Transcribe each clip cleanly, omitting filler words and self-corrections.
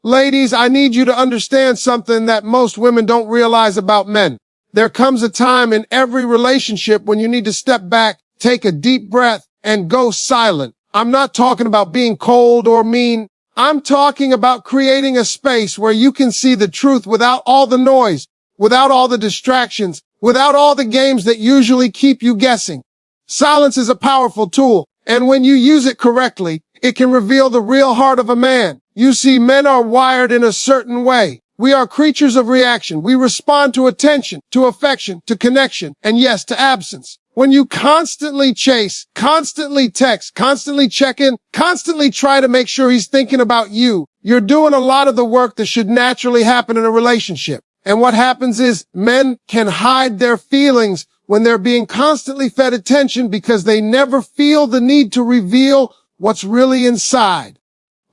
Ladies, I need you to understand something that most women don't realize about men. There comes a time in every relationship when you need to step back, take a deep breath, and go silent. I'm not talking about being cold or mean. I'm talking about creating a space where you can see the truth without all the noise, without all the distractions, without all the games that usually keep you guessing. Silence is a powerful tool, and when you use it correctly, it can reveal the real heart of a man. You see, men are wired in a certain way. We are creatures of reaction. We respond to attention, to affection, to connection, and yes, to absence. When you constantly chase, constantly text, constantly check in, constantly try to make sure he's thinking about you, you're doing a lot of the work that should naturally happen in a relationship. And what happens is men can hide their feelings when they're being constantly fed attention because they never feel the need to reveal what's really inside.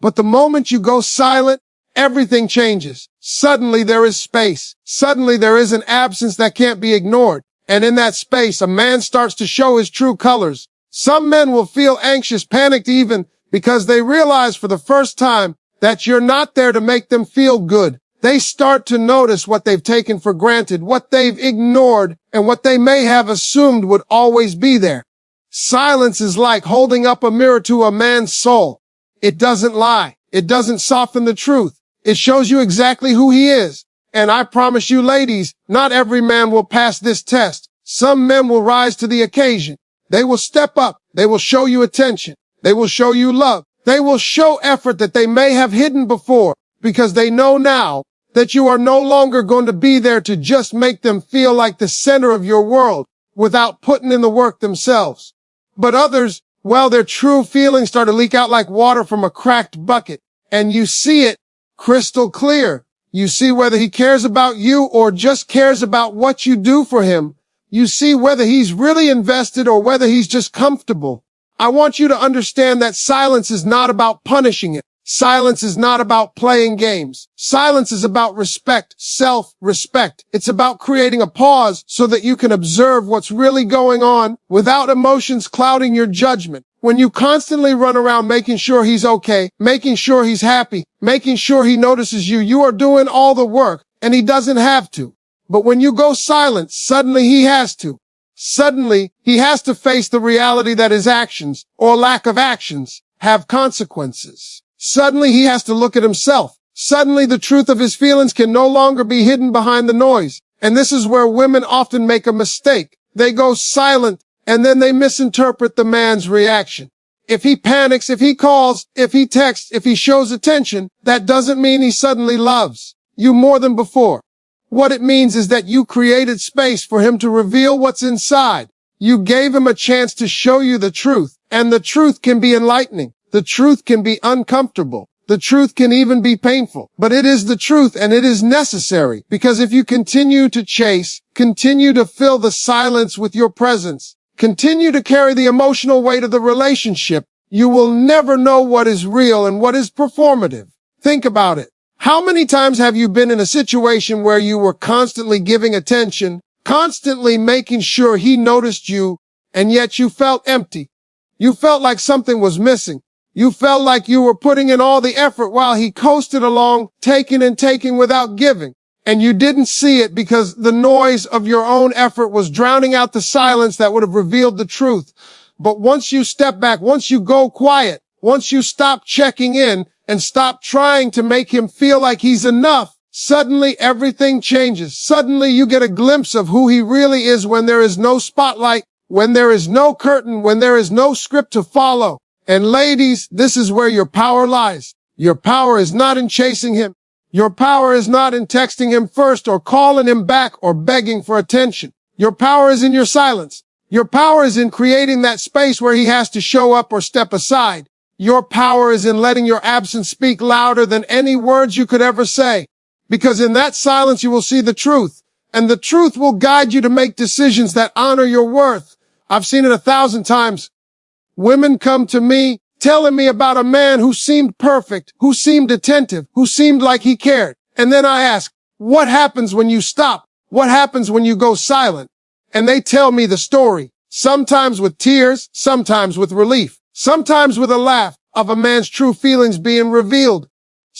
But the moment you go silent, everything changes. Suddenly there is space. Suddenly there is an absence that can't be ignored. And in that space, a man starts to show his true colors. Some men will feel anxious, panicked even, because they realize for the first time that you're not there to make them feel good. They start to notice what they've taken for granted, what they've ignored, and what they may have assumed would always be there. Silence is like holding up a mirror to a man's soul. It doesn't lie. It doesn't soften the truth. It shows you exactly who he is. And I promise you, ladies, not every man will pass this test. Some men will rise to the occasion. They will step up. They will show you attention. They will show you love. They will show effort that they may have hidden before because they know now that you are no longer going to be there to just make them feel like the center of your world without putting in the work themselves. But others, well, their true feelings start to leak out like water from a cracked bucket, and you see it crystal clear. You see whether he cares about you or just cares about what you do for him. You see whether he's really invested or whether he's just comfortable. I want you to understand that silence is not about punishing it. Silence is not about playing games. Silence is about respect, self-respect. It's about creating a pause so that you can observe what's really going on without emotions clouding your judgment. When you constantly run around making sure he's okay, making sure he's happy, making sure he notices you, you are doing all the work and he doesn't have to. But when you go silent, suddenly he has to. Suddenly he has to face the reality that his actions or lack of actions have consequences. Suddenly he has to look at himself. Suddenly the truth of his feelings can no longer be hidden behind the noise. And this is where women often make a mistake. They go silent and then they misinterpret the man's reaction. If he panics, if he calls, if he texts, if he shows attention, that doesn't mean he suddenly loves you more than before. What it means is that you created space for him to reveal what's inside. You gave him a chance to show you the truth, and the truth can be enlightening. The truth can be uncomfortable. The truth can even be painful, but it is the truth and it is necessary because if you continue to chase, continue to fill the silence with your presence, continue to carry the emotional weight of the relationship, you will never know what is real and what is performative. Think about it. How many times have you been in a situation where you were constantly giving attention, constantly making sure he noticed you, and yet you felt empty? You felt like something was missing. You felt like you were putting in all the effort while he coasted along, taking and taking without giving. And you didn't see it because the noise of your own effort was drowning out the silence that would have revealed the truth. But once you step back, once you go quiet, once you stop checking in and stop trying to make him feel like he's enough, suddenly everything changes. Suddenly you get a glimpse of who he really is when there is no spotlight, when there is no curtain, when there is no script to follow. And ladies, this is where your power lies. Your power is not in chasing him. Your power is not in texting him first or calling him back or begging for attention. Your power is in your silence. Your power is in creating that space where he has to show up or step aside. Your power is in letting your absence speak louder than any words you could ever say. Because in that silence you will see the truth. And the truth will guide you to make decisions that honor your worth. I've seen it 1,000 times. Women come to me telling me about a man who seemed perfect, who seemed attentive, who seemed like he cared. And then I ask, what happens when you stop? What happens when you go silent? And they tell me the story, sometimes with tears, sometimes with relief, sometimes with a laugh of a man's true feelings being revealed.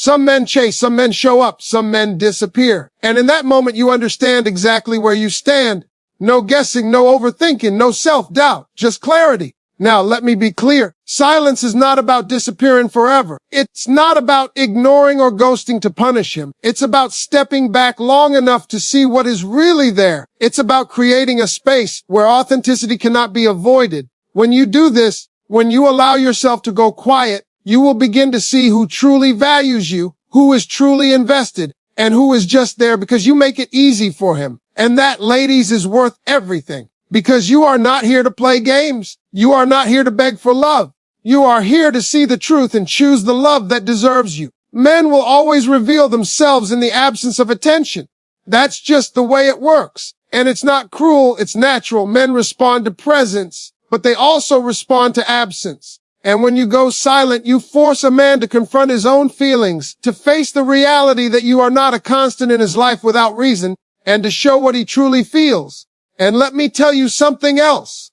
Some men chase, some men show up, some men disappear. And in that moment, you understand exactly where you stand. No guessing, no overthinking, no self-doubt, just clarity. Now, let me be clear. Silence is not about disappearing forever. It's not about ignoring or ghosting to punish him. It's about stepping back long enough to see what is really there. It's about creating a space where authenticity cannot be avoided. When you do this, when you allow yourself to go quiet, you will begin to see who truly values you, who is truly invested, and who is just there because you make it easy for him. And that, ladies, is worth everything. Because you are not here to play games. You are not here to beg for love. You are here to see the truth and choose the love that deserves you. Men will always reveal themselves in the absence of attention. That's just the way it works. And it's not cruel, it's natural. Men respond to presence, but they also respond to absence. And when you go silent, you force a man to confront his own feelings, to face the reality that you are not a constant in his life without reason, and to show what he truly feels. And let me tell you something else.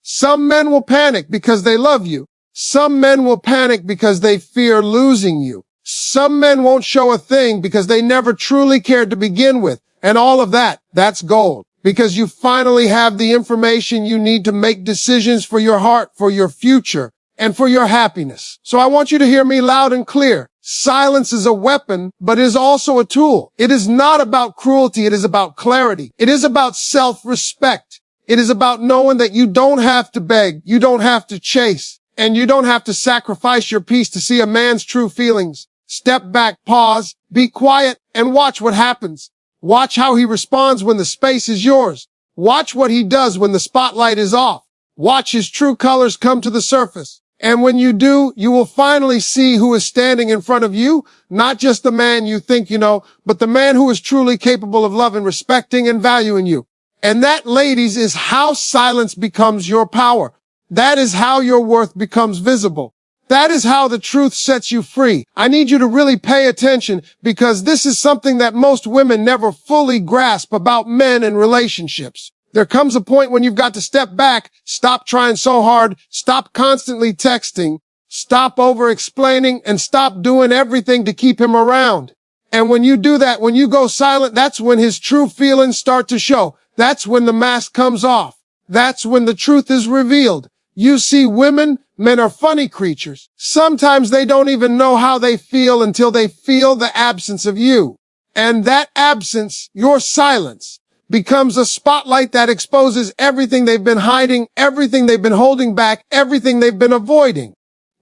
Some men will panic because they love you. Some men will panic because they fear losing you. Some men won't show a thing because they never truly cared to begin with. And all of that, that's gold. Because you finally have the information you need to make decisions for your heart, for your future, and for your happiness. So I want you to hear me loud and clear. Silence is a weapon, but is also a tool. It is not about cruelty. It is about clarity. It is about self-respect. It is about knowing that you don't have to beg, you don't have to chase, and you don't have to sacrifice your peace to see a man's true feelings. Step back, pause, be quiet, and watch what happens. Watch how he responds when the space is yours. Watch what he does when the spotlight is off. Watch his true colors come to the surface. And when you do, you will finally see who is standing in front of you, not just the man you think you know, but the man who is truly capable of loving, respecting, and valuing you. And that, ladies, is how silence becomes your power. That is how your worth becomes visible. That is how the truth sets you free. I need you to really pay attention because this is something that most women never fully grasp about men and relationships. There comes a point when you've got to step back, stop trying so hard, stop constantly texting, stop over-explaining, and stop doing everything to keep him around. And when you do that, when you go silent, that's when his true feelings start to show. That's when the mask comes off. That's when the truth is revealed. You see, men are funny creatures. Sometimes they don't even know how they feel until they feel the absence of you. And that absence, your silence, becomes a spotlight that exposes everything they've been hiding, everything they've been holding back, everything they've been avoiding.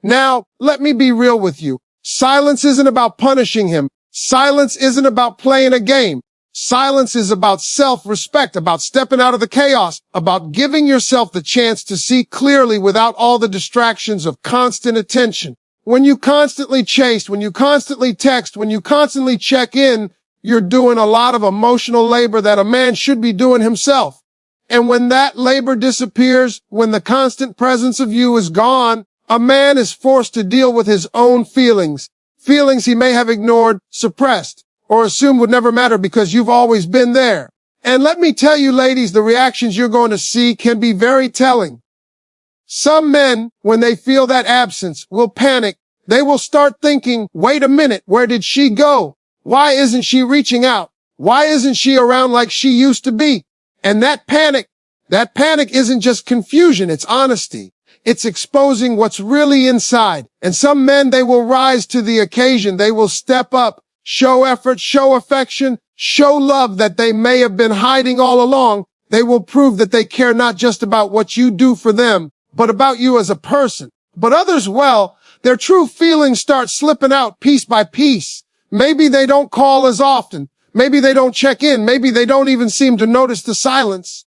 Now, let me be real with you. Silence isn't about punishing him. Silence isn't about playing a game. Silence is about self-respect, about stepping out of the chaos, about giving yourself the chance to see clearly without all the distractions of constant attention. When you constantly chase, when you constantly text, when you constantly check in, you're doing a lot of emotional labor that a man should be doing himself. And when that labor disappears, when the constant presence of you is gone, a man is forced to deal with his own feelings he may have ignored, suppressed, or assumed would never matter because you've always been there. And let me tell you, ladies, the reactions you're going to see can be very telling. Some men, when they feel that absence, will panic. They will start thinking, wait a minute, where did she go? Why isn't she reaching out? Why isn't she around like she used to be? And that panic isn't just confusion, it's honesty. It's exposing what's really inside. And some men, they will rise to the occasion. They will step up, show effort, show affection, show love that they may have been hiding all along. They will prove that they care not just about what you do for them, but about you as a person. But others, well, their true feelings start slipping out piece by piece. Maybe they don't call as often. Maybe they don't check in. Maybe they don't even seem to notice the silence.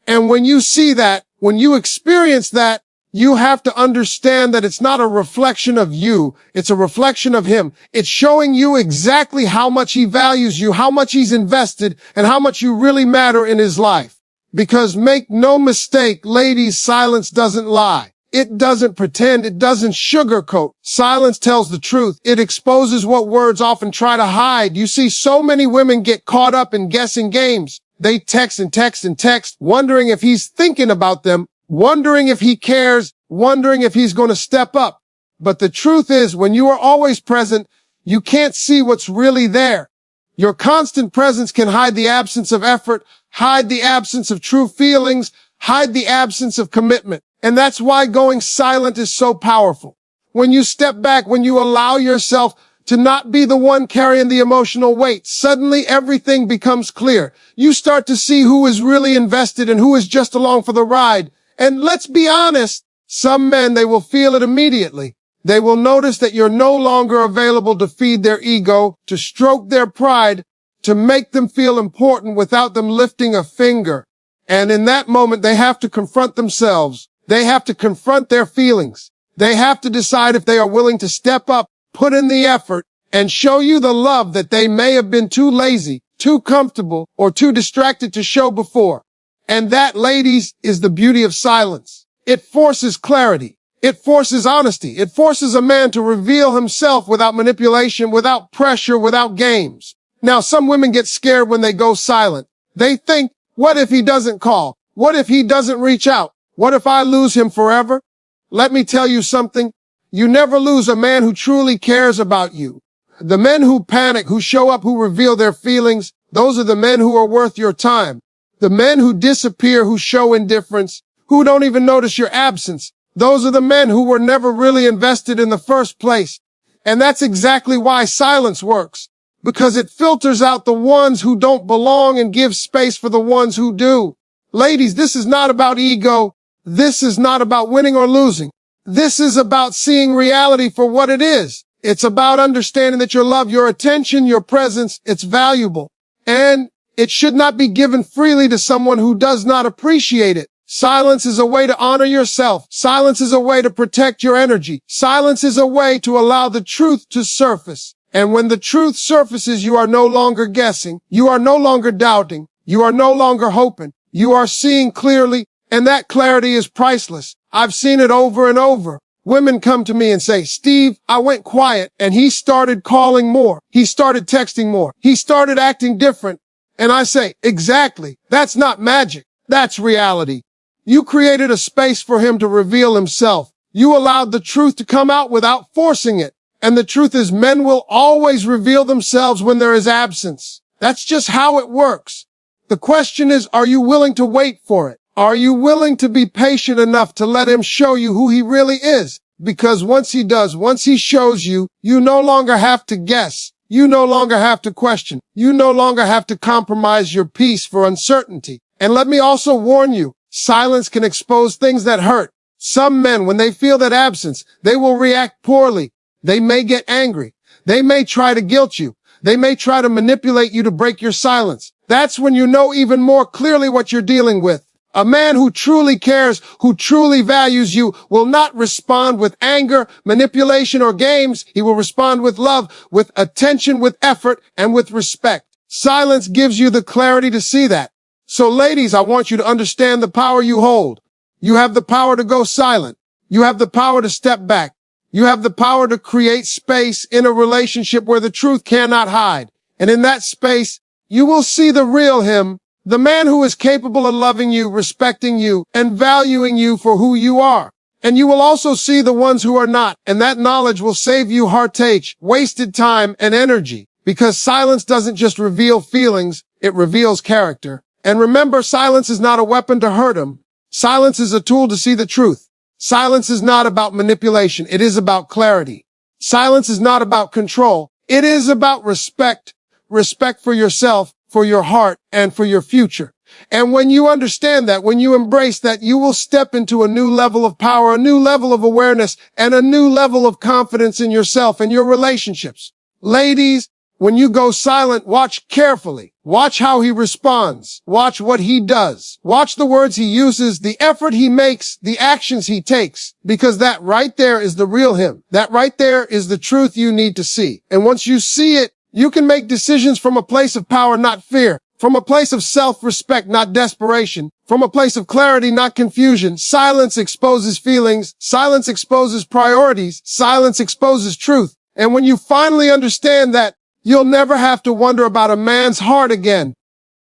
And when you see that, when you experience that, you have to understand that it's not a reflection of you. It's a reflection of him. It's showing you exactly how much he values you, how much he's invested, and how much you really matter in his life. Because make no mistake, ladies, silence doesn't lie. It doesn't pretend. It doesn't sugarcoat. Silence tells the truth. It exposes what words often try to hide. You see, so many women get caught up in guessing games. They text and text and text, wondering if he's thinking about them, wondering if he cares, wondering if he's going to step up. But the truth is, when you are always present, You can't see what's really there. Your constant presence can hide the absence of effort, hide the absence of true feelings, hide the absence of commitment. And that's why going silent is so powerful. When you step back, when you allow yourself to not be the one carrying the emotional weight, suddenly everything becomes clear. You start to see who is really invested and who is just along for the ride. And let's be honest, some men, they will feel it immediately. They will notice that you're no longer available to feed their ego, to stroke their pride, to make them feel important without them lifting a finger. And in that moment, they have to confront themselves. They have to confront their feelings. They have to decide if they are willing to step up, put in the effort, and show you the love that they may have been too lazy, too comfortable, or too distracted to show before. And that, ladies, is the beauty of silence. It forces clarity. It forces honesty. It forces a man to reveal himself without manipulation, without pressure, without games. Now, some women get scared when they go silent. They think, what if he doesn't call? What if he doesn't reach out? What if I lose him forever? Let me tell you something. You never lose a man who truly cares about you. The men who panic, who show up, who reveal their feelings, those are the men who are worth your time. The men who disappear, who show indifference, who don't even notice your absence, those are the men who were never really invested in the first place. And that's exactly why silence works. Because it filters out the ones who don't belong and gives space for the ones who do. Ladies, this is not about ego. This is not about winning or losing. This is about seeing reality for what it is. It's about understanding that your love, your attention, your presence, it's valuable. And it should not be given freely to someone who does not appreciate it. Silence is a way to honor yourself. Silence is a way to protect your energy. Silence is a way to allow the truth to surface. And when the truth surfaces, you are no longer guessing. You are no longer doubting. You are no longer hoping. You are seeing clearly, and that clarity is priceless. I've seen it over and over. Women come to me and say, Steve, I went quiet and he started calling more. He started texting more. He started acting different. And I say, exactly. That's not magic. That's reality. You created a space for him to reveal himself. You allowed the truth to come out without forcing it. And the truth is, men will always reveal themselves when there is absence. That's just how it works. The question is, are you willing to wait for it? Are you willing to be patient enough to let him show you who he really is? Because once he does, once he shows you, you no longer have to guess. You no longer have to question. You no longer have to compromise your peace for uncertainty. And let me also warn you, silence can expose things that hurt. Some men, when they feel that absence, they will react poorly. They may get angry. They may try to guilt you. They may try to manipulate you to break your silence. That's when you know even more clearly what you're dealing with. A man who truly cares, who truly values you, will not respond with anger, manipulation, or games. He will respond with love, with attention, with effort, and with respect. Silence gives you the clarity to see that. So ladies, I want you to understand the power you hold. You have the power to go silent. You have the power to step back. You have the power to create space in a relationship where the truth cannot hide. And in that space, you will see the real him, the man who is capable of loving you, respecting you, and valuing you for who you are. And you will also see the ones who are not. And that knowledge will save you heartache, wasted time, and energy. Because silence doesn't just reveal feelings, it reveals character. And remember, silence is not a weapon to hurt him. Silence is a tool to see the truth. Silence is not about manipulation. It is about clarity. Silence is not about control. It is about respect. Respect for yourself, for your heart, and for your future. And when you understand that, when you embrace that, you will step into a new level of power, a new level of awareness, and a new level of confidence in yourself and your relationships. Ladies, when you go silent, watch carefully. Watch how he responds. Watch what he does. Watch the words he uses, the effort he makes, the actions he takes. Because that right there is the real him. That right there is the truth you need to see. And once you see it, you can make decisions from a place of power, not fear. From a place of self-respect, not desperation. From a place of clarity, not confusion. Silence exposes feelings. Silence exposes priorities. Silence exposes truth. And when you finally understand that, you'll never have to wonder about a man's heart again.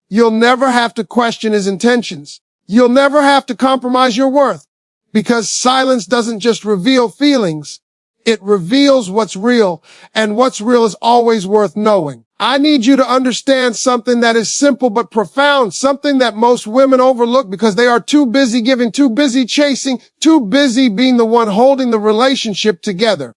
You'll never have to question his intentions. You'll never have to compromise your worth. Because silence doesn't just reveal feelings. It reveals what's real, and what's real is always worth knowing. I need you to understand something that is simple but profound, something that most women overlook because they are too busy giving, too busy chasing, too busy being the one holding the relationship together.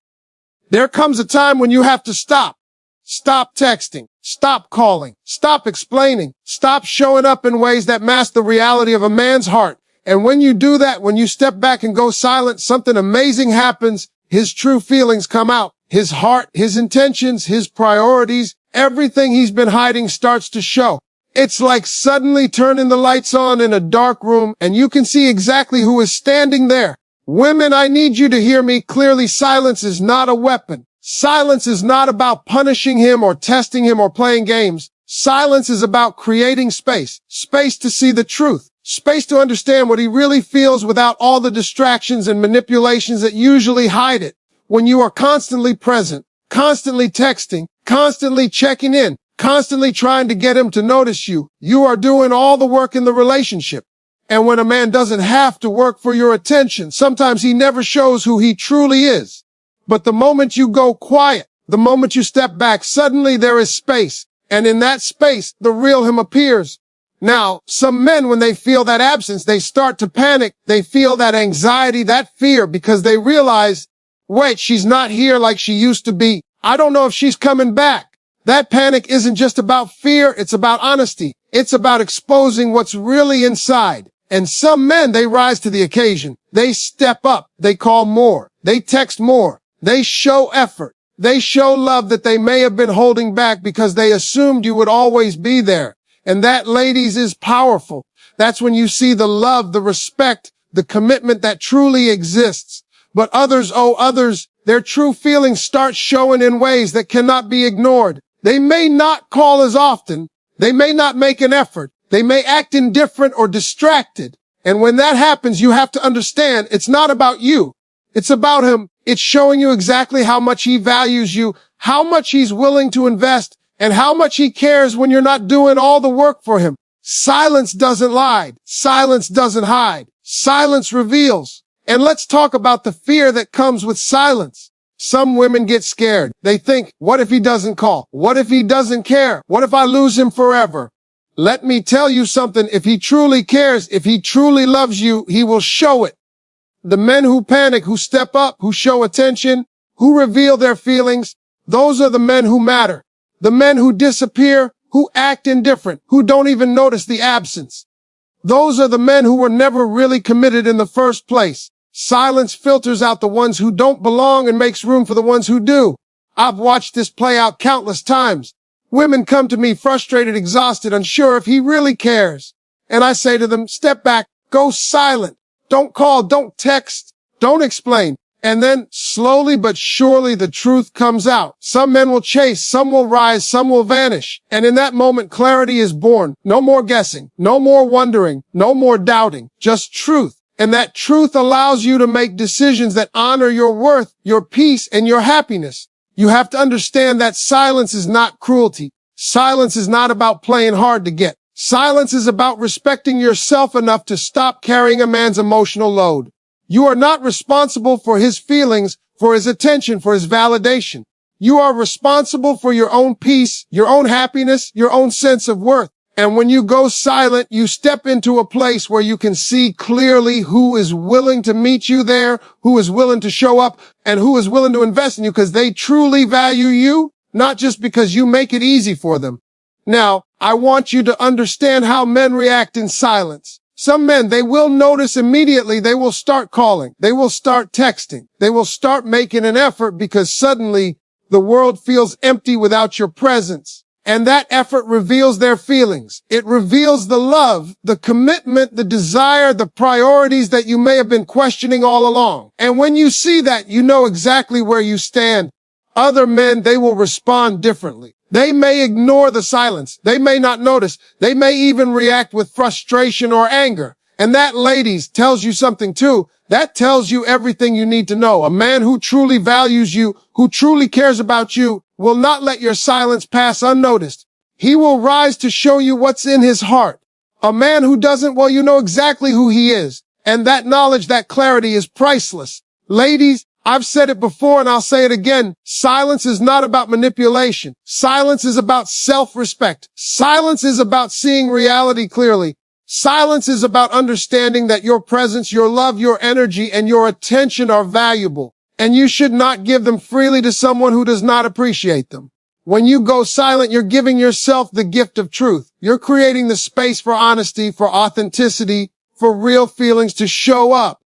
There comes a time when you have to stop. Stop texting. Stop calling. Stop explaining. Stop showing up in ways that mask the reality of a man's heart. And when you do that, when you step back and go silent, something amazing happens. His true feelings come out. His heart, his intentions, his priorities, everything he's been hiding starts to show. It's like suddenly turning the lights on in a dark room and you can see exactly who is standing there. Women, I need you to hear me clearly. Silence is not a weapon. Silence is not about punishing him or testing him or playing games. Silence is about creating space. Space to see the truth. Space to understand what he really feels without all the distractions and manipulations that usually hide it. When you are constantly present, constantly texting, constantly checking in, constantly trying to get him to notice you, you are doing all the work in the relationship. And when a man doesn't have to work for your attention, sometimes he never shows who he truly is. But the moment you go quiet, the moment you step back, suddenly there is space. And in that space, the real him appears. Now, some men, when they feel that absence, they start to panic. They feel that anxiety, that fear, because they realize, wait, she's not here like she used to be. I don't know if she's coming back. That panic isn't just about fear. It's about honesty. It's about exposing what's really inside. And some men, they rise to the occasion. They step up. They call more. They text more. They show effort. They show love that they may have been holding back because they assumed you would always be there. And that, ladies, is powerful. That's when you see the love, the respect, the commitment that truly exists. But others, their true feelings start showing in ways that cannot be ignored. They may not call as often. They may not make an effort. They may act indifferent or distracted. And when that happens, you have to understand it's not about you. It's about him. It's showing you exactly how much he values you, how much he's willing to invest, and how much he cares when you're not doing all the work for him. Silence doesn't lie. Silence doesn't hide. Silence reveals. And let's talk about the fear that comes with silence. Some women get scared. They think, what if he doesn't call? What if he doesn't care? What if I lose him forever? Let me tell you something. If he truly cares, if he truly loves you, he will show it. The men who panic, who step up, who show attention, who reveal their feelings, those are the men who matter. The men who disappear, who act indifferent, who don't even notice the absence. Those are the men who were never really committed in the first place. Silence filters out the ones who don't belong and makes room for the ones who do. I've watched this play out countless times. Women come to me frustrated, exhausted, unsure if he really cares. And I say to them, step back, go silent. Don't call, don't text, don't explain. And then slowly but surely the truth comes out. Some men will chase, some will rise, some will vanish. And in that moment, clarity is born. No more guessing, no more wondering, no more doubting, just truth. And that truth allows you to make decisions that honor your worth, your peace, and your happiness. You have to understand that silence is not cruelty. Silence is not about playing hard to get. Silence is about respecting yourself enough to stop carrying a man's emotional load. You are not responsible for his feelings, for his attention, for his validation. You are responsible for your own peace, your own happiness, your own sense of worth. And when you go silent, you step into a place where you can see clearly who is willing to meet you there, who is willing to show up, and who is willing to invest in you because they truly value you, not just because you make it easy for them. Now, I want you to understand how men react in silence. Some men, they will notice immediately. They will start calling. They will start texting. They will start making an effort because suddenly the world feels empty without your presence. And that effort reveals their feelings. It reveals the love, the commitment, the desire, the priorities that you may have been questioning all along. And when you see that, you know exactly where you stand. Other men, they will respond differently. They may ignore the silence. They may not notice. They may even react with frustration or anger. And that, ladies, tells you something too. That tells you everything you need to know. A man who truly values you, who truly cares about you, will not let your silence pass unnoticed. He will rise to show you what's in his heart. A man who doesn't, well, you know exactly who he is. And that knowledge, that clarity is priceless. Ladies, I've said it before and I'll say it again. Silence is not about manipulation. Silence is about self-respect. Silence is about seeing reality clearly. Silence is about understanding that your presence, your love, your energy, and your attention are valuable, and you should not give them freely to someone who does not appreciate them. When you go silent, you're giving yourself the gift of truth. You're creating the space for honesty, for authenticity, for real feelings to show up.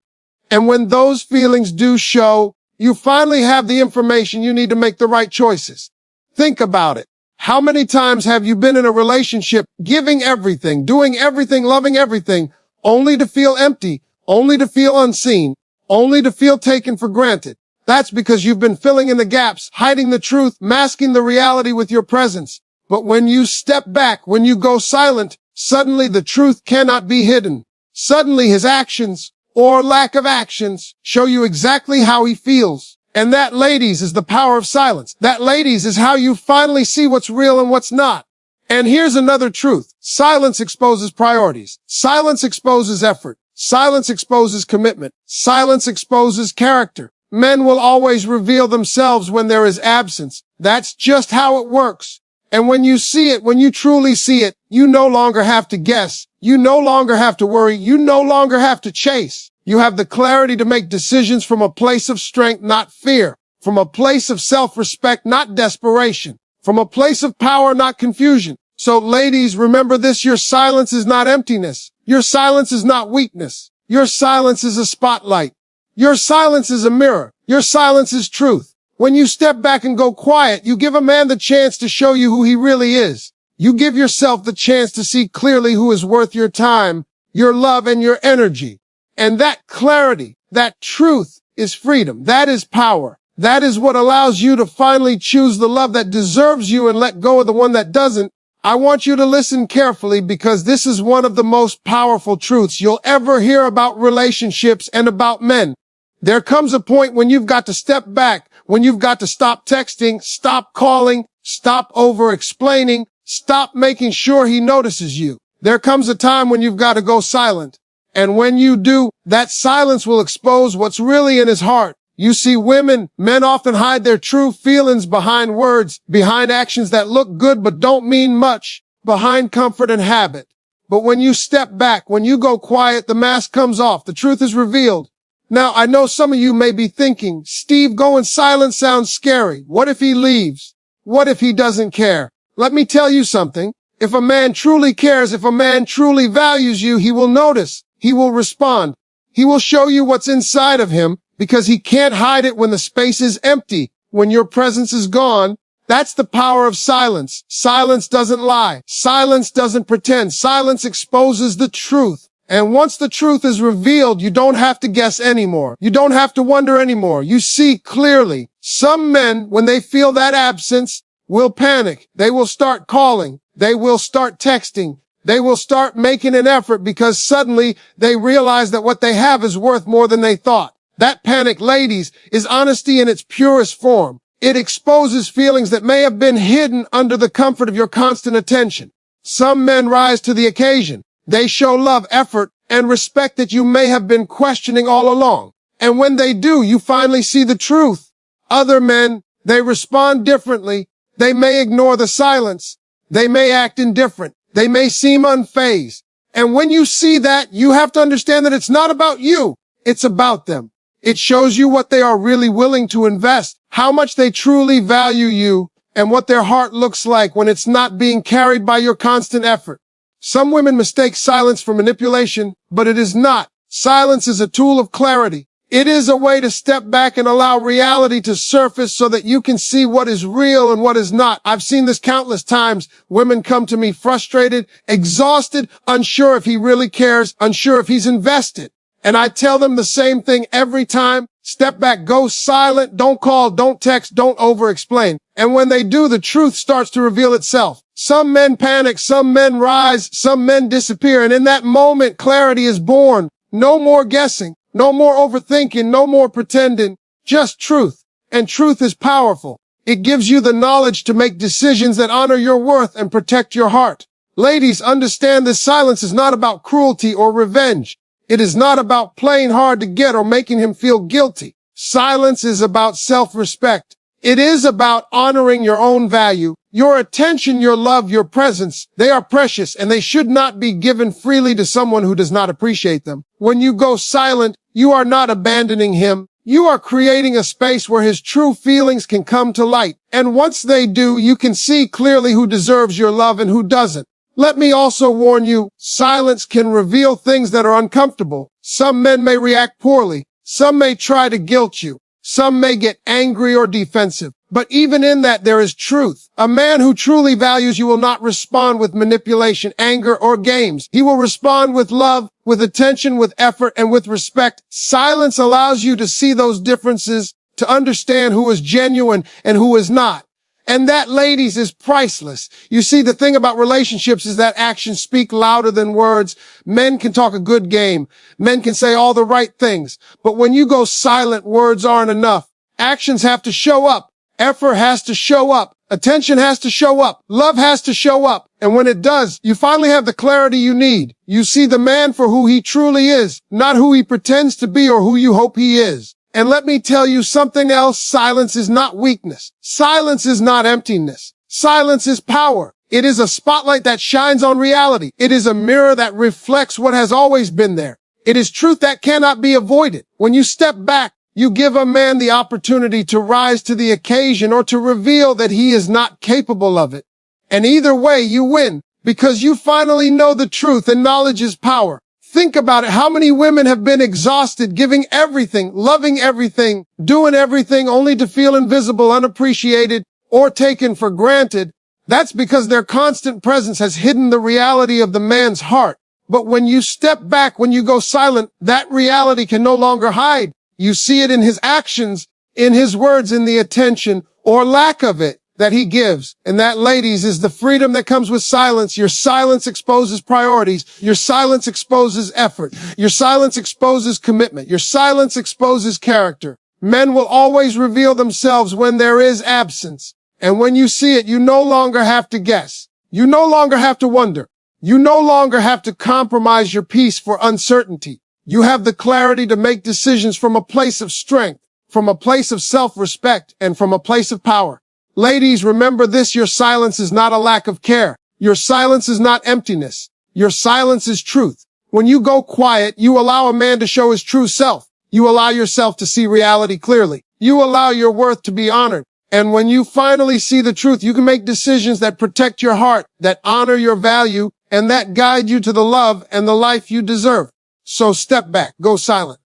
And when those feelings do show, you finally have the information you need to make the right choices. Think about it. How many times have you been in a relationship, giving everything, doing everything, loving everything, only to feel empty, only to feel unseen, only to feel taken for granted? That's because you've been filling in the gaps, hiding the truth, masking the reality with your presence. But when you step back, when you go silent, suddenly the truth cannot be hidden. Suddenly his actions, or lack of actions, show you exactly how he feels. And that, ladies, is the power of silence. That, ladies, is how you finally see what's real and what's not. And here's another truth. Silence exposes priorities. Silence exposes effort. Silence exposes commitment. Silence exposes character. Men will always reveal themselves when there is absence. That's just how it works. And when you see it, when you truly see it, you no longer have to guess. You no longer have to worry. You no longer have to chase. You have the clarity to make decisions from a place of strength, not fear. From a place of self-respect, not desperation. From a place of power, not confusion. So ladies, remember this. Your silence is not emptiness. Your silence is not weakness. Your silence is a spotlight. Your silence is a mirror. Your silence is truth. When you step back and go quiet, you give a man the chance to show you who he really is. You give yourself the chance to see clearly who is worth your time, your love, and your energy. And that clarity, that truth is freedom. That is power. That is what allows you to finally choose the love that deserves you and let go of the one that doesn't. I want you to listen carefully because this is one of the most powerful truths you'll ever hear about relationships and about men. There comes a point when you've got to step back, when you've got to stop texting, stop calling, stop over-explaining, stop making sure he notices you. There comes a time when you've got to go silent. And when you do, that silence will expose what's really in his heart. You see, men often hide their true feelings behind words, behind actions that look good but don't mean much, behind comfort and habit. But when you step back, when you go quiet, the mask comes off, the truth is revealed. Now, I know some of you may be thinking, Steve, going silent sounds scary. What if he leaves? What if he doesn't care? Let me tell you something. If a man truly cares, if a man truly values you, he will notice. He will respond. He will show you what's inside of him because he can't hide it when the space is empty, when your presence is gone. That's the power of silence. Silence doesn't lie. Silence doesn't pretend. Silence exposes the truth. And once the truth is revealed, you don't have to guess anymore. You don't have to wonder anymore. You see clearly. Some men, when they feel that absence, will panic. They will start calling. They will start texting. They will start making an effort because suddenly they realize that what they have is worth more than they thought. That panic, ladies, is honesty in its purest form. It exposes feelings that may have been hidden under the comfort of your constant attention. Some men rise to the occasion. They show love, effort, and respect that you may have been questioning all along. And when they do, you finally see the truth. Other men, they respond differently. They may ignore the silence. They may act indifferent. They may seem unfazed. And when you see that, you have to understand that it's not about you. It's about them. It shows you what they are really willing to invest, how much they truly value you, and what their heart looks like when it's not being carried by your constant effort. Some women mistake silence for manipulation, but it is not. Silence is a tool of clarity. It is a way to step back and allow reality to surface so that you can see what is real and what is not. I've seen this countless times. Women come to me frustrated, exhausted, unsure if he really cares, unsure if he's invested. And I tell them the same thing every time. Step back, go silent, don't call, don't text, don't over-explain. And when they do, the truth starts to reveal itself. Some men panic, some men rise, some men disappear. And in that moment, clarity is born. No more guessing. No more overthinking, no more pretending, just truth. And truth is powerful. It gives you the knowledge to make decisions that honor your worth and protect your heart. Ladies, understand this silence is not about cruelty or revenge. It is not about playing hard to get or making him feel guilty. Silence is about self-respect. It is about honoring your own value. Your attention, your love, your presence, they are precious and they should not be given freely to someone who does not appreciate them. When you go silent, you are not abandoning him. You are creating a space where his true feelings can come to light. And once they do, you can see clearly who deserves your love and who doesn't. Let me also warn you, silence can reveal things that are uncomfortable. Some men may react poorly. Some may try to guilt you. Some may get angry or defensive. But even in that, there is truth. A man who truly values you will not respond with manipulation, anger, or games. He will respond with love, with attention, with effort, and with respect. Silence allows you to see those differences, to understand who is genuine and who is not. And that, ladies, is priceless. You see, the thing about relationships is that actions speak louder than words. Men can talk a good game. Men can say all the right things. But when you go silent, words aren't enough. Actions have to show up. Effort has to show up. Attention has to show up. Love has to show up. And when it does, you finally have the clarity you need. You see the man for who he truly is, not who he pretends to be or who you hope he is. And let me tell you something else. Silence is not weakness. Silence is not emptiness. Silence is power. It is a spotlight that shines on reality. It is a mirror that reflects what has always been there. It is truth that cannot be avoided. When you step back, you give a man the opportunity to rise to the occasion or to reveal that he is not capable of it. And either way, you win because you finally know the truth, and knowledge is power. Think about it. How many women have been exhausted, giving everything, loving everything, doing everything only to feel invisible, unappreciated, or taken for granted? That's because their constant presence has hidden the reality of the man's heart. But when you step back, when you go silent, that reality can no longer hide. You see it in his actions, in his words, in the attention or lack of it that he gives. And that, ladies, is the freedom that comes with silence. Your silence exposes priorities. Your silence exposes effort. Your silence exposes commitment. Your silence exposes character. Men will always reveal themselves when there is absence. And when you see it, you no longer have to guess. You no longer have to wonder. You no longer have to compromise your peace for uncertainty. You have the clarity to make decisions from a place of strength, from a place of self-respect, and from a place of power. Ladies, remember this. Your silence is not a lack of care. Your silence is not emptiness. Your silence is truth. When you go quiet, you allow a man to show his true self. You allow yourself to see reality clearly. You allow your worth to be honored. And when you finally see the truth, you can make decisions that protect your heart, that honor your value, and that guide you to the love and the life you deserve. So step back, go silent,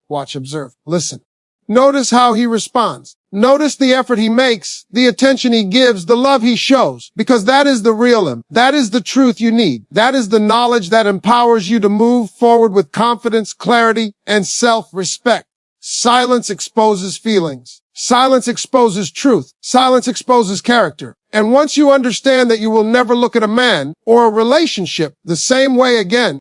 watch, observe, listen. Notice how he responds. Notice the effort he makes, the attention he gives, the love he shows, because that is the real him. That is the truth you need. That is the knowledge that empowers you to move forward with confidence, clarity, and self-respect. Silence exposes feelings. Silence exposes truth. Silence exposes character. And once you understand that you will never look at a man or a relationship the same way again,